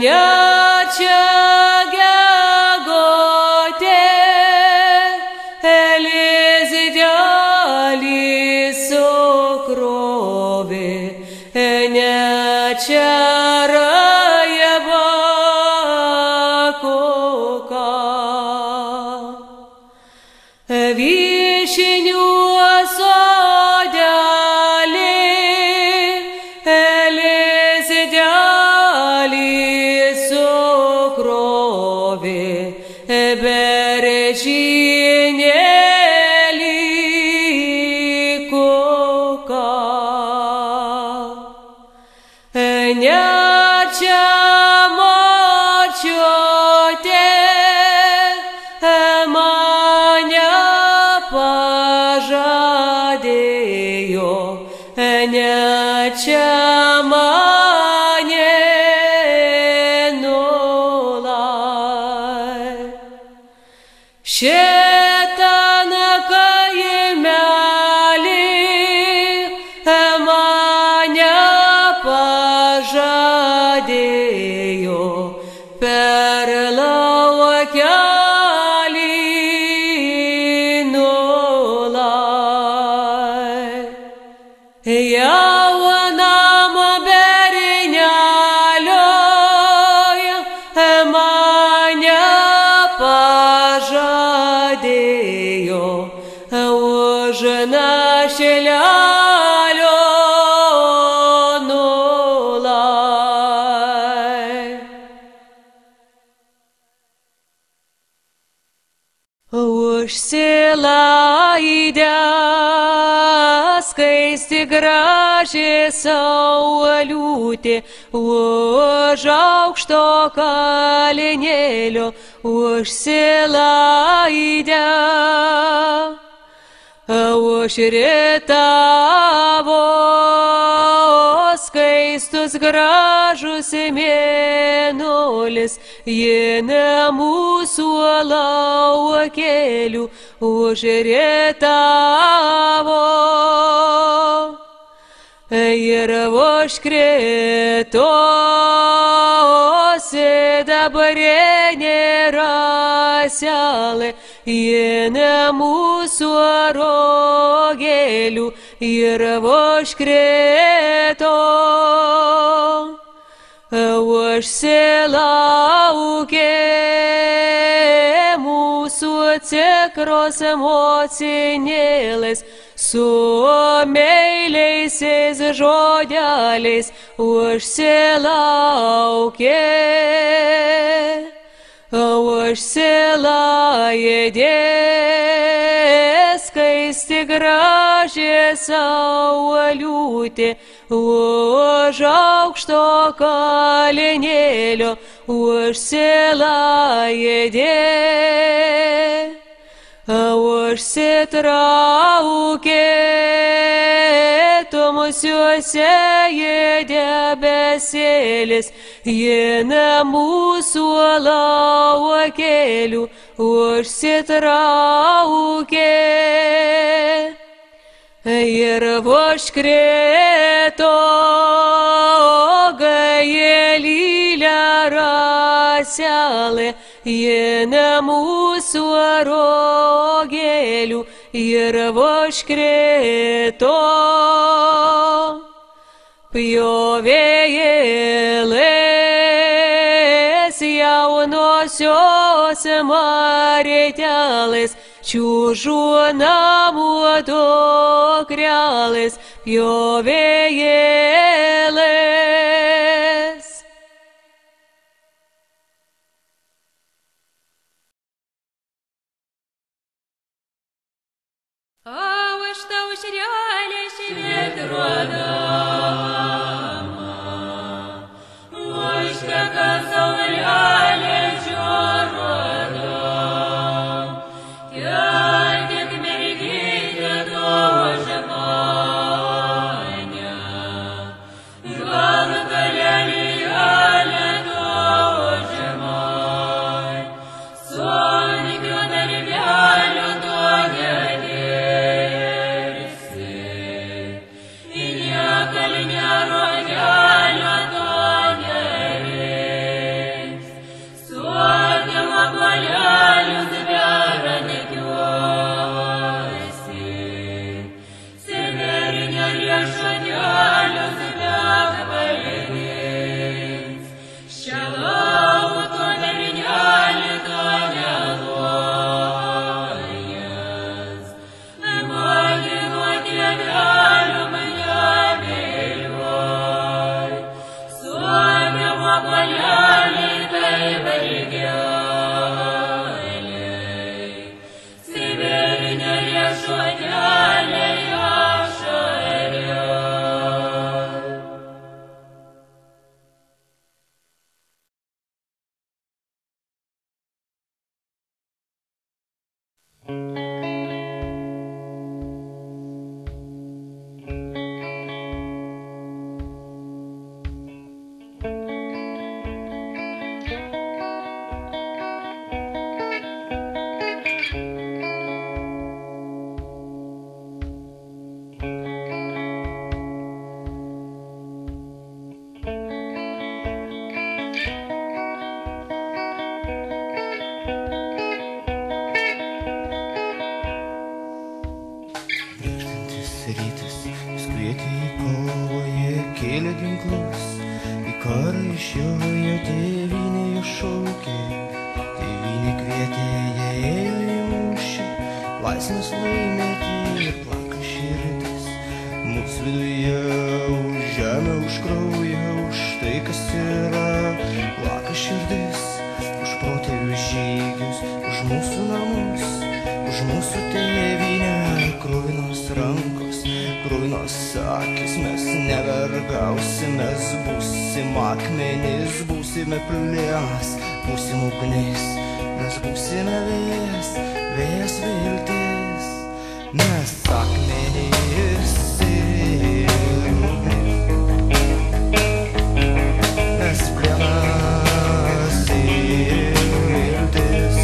Nečia gegote, Elizidėlį sukrovė, nečia rajaba koka. Vyšinių sodelį, Elizidėlį sukrovė, beržynėlį koka. Nečia močiutė mane pažadėjo, nečia mane nulai. Šitana kaimelį mane pažadėjo, per laukelį nulai. Jaunam berneliui mane pažadėjo, už našlelio nulai. Užsilaidęs skaisti graži sauliūtė, už aukšto kalnėlio užsilaidė. Užritavo skaistus gražus mėnulis, ji mūsų laukelių užritavo. Ir užkrito sidabrinė raselė, ji mūsų rogelių ir užkrito. Užsilaukė mūsų tikros motinėlės, su meiliaisiais žodeliais užsilaukė. Užsilaidė skaisti graži sauliūtė, už aukšto kalnėlio užsilaidė. Užsitraukė tamsiuose debesėlis, ji mūsų laukelių užsitraukė. Ir užkrito gailylę raselė, ji mūsų rogelių ir užkrito. Pjovėjėlės jaunosios maritelės, čiužų namų dukrelės, pjovėjėlės. Aš tau šrelė švėtrodama, užteka saulelė žiūrodama, tik mergytė to už mane, gal galelėlė to už mane, sonkių mergelių to gedėsi, Rytas, jis kvietė į kovą, jie kėlė ginklus, į karą išjojo, tėvynė jo šaukė, tėvynė kvietė, jie ėjo į mūšį, laisvės laimėti ir plaka širdis, mūsų viduje už žemę, už kraują, už tai, kas yra, plaka širdis, už protėvių žygius, už mūsų namus, už mūsų tėvynę, kruvinos rankos, kruvinos akis, mes nevergausim, mes būsim akmenys, būsime plėnas, būsim ugnis, mes būsime vėjas, vėjas viltis, mes akmenys ir ugnis, mes plėnas ir viltis.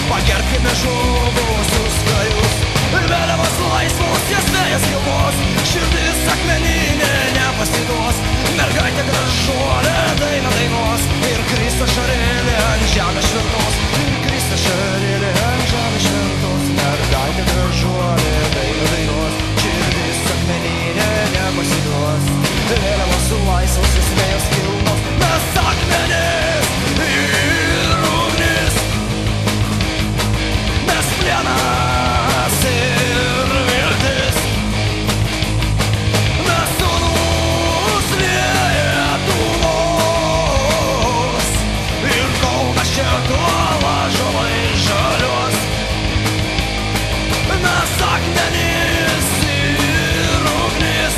Pagerbkime žuvusius karius ir vėliavos laisvos ties vėjas kilvos, širdis akmeninė nepasiduos, mergaitė gražuolė daina dainos ir Kristas šarėlė ant žemės šventos, ir Kristas šarėlė ant žemės šventos, mergaitė gražuolė daina dainos, širdis akmeninė nepasiduos, vėliavos laisvos ties vėjas kilvos, mes akmenės ir ugnis. Mes plėnas ir viltis, mes sūnus Lietuvos, ir kol mes čia tol ąžuolai žaliuos, mes akmenys ir ugnis,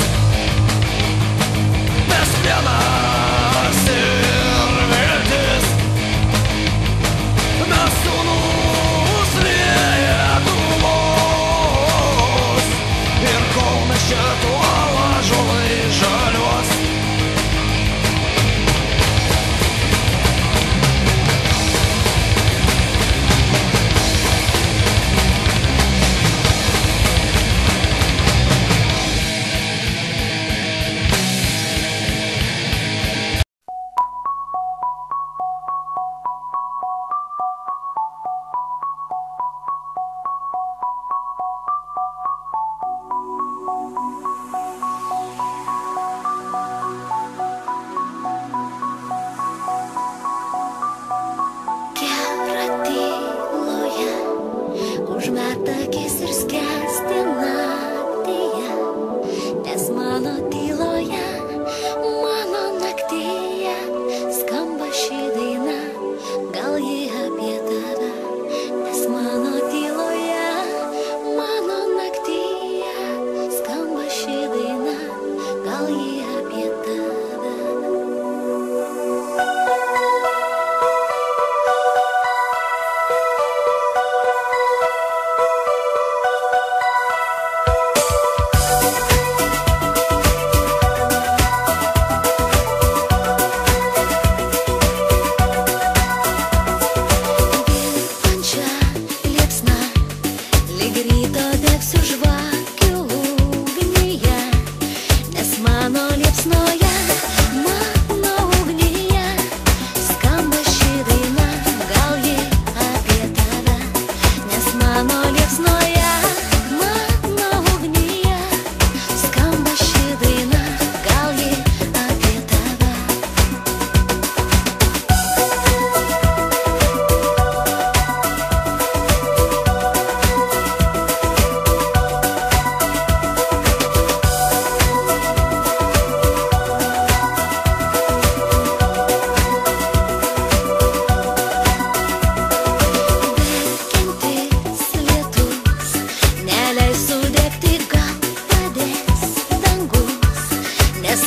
mes plėnas ir viltis, mes sūnus užmerkti akis ir skęsti naktyje, nes mano tyloje, mano naktyje skamba ši daina, gal ji apie tave, nes mano tyloje, mano naktyje skamba ši daina, gal ji apie tave.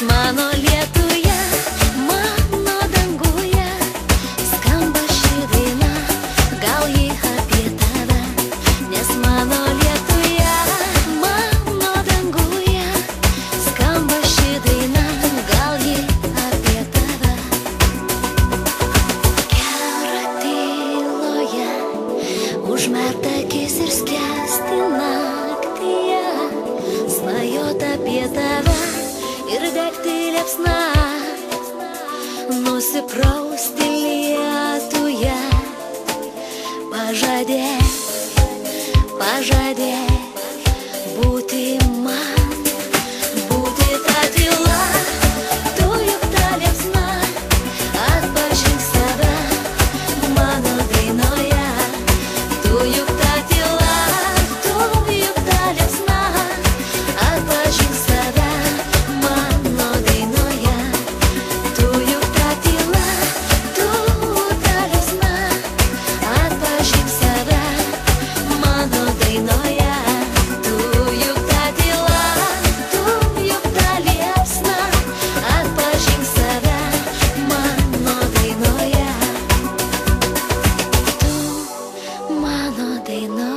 Mano lietuje, mano danguje skamba ši daina, gal ji apie tave, nes mano lietuje, mano danguje skamba ši daina, gal ji apie tave. Kiaura tyloje, užmerkti akis ir skęsti naktyje, svajot apie tave ir degti liepsna, nusiprausti lietuje, pažadėk, pažadėk būti man, būti ta tyla, tu juk ta liepsna, atpažink save mano dainoje, tu juk ta tyla, tu juk ta liepsna, atpažink save mano dainoje, tu juk ta tyla, tu ta liepsna, atpažink save mano dainoje, tu juk ta tyla, tu juk ta liepsna, atpažink save mano dainoje, tu mano dainoje.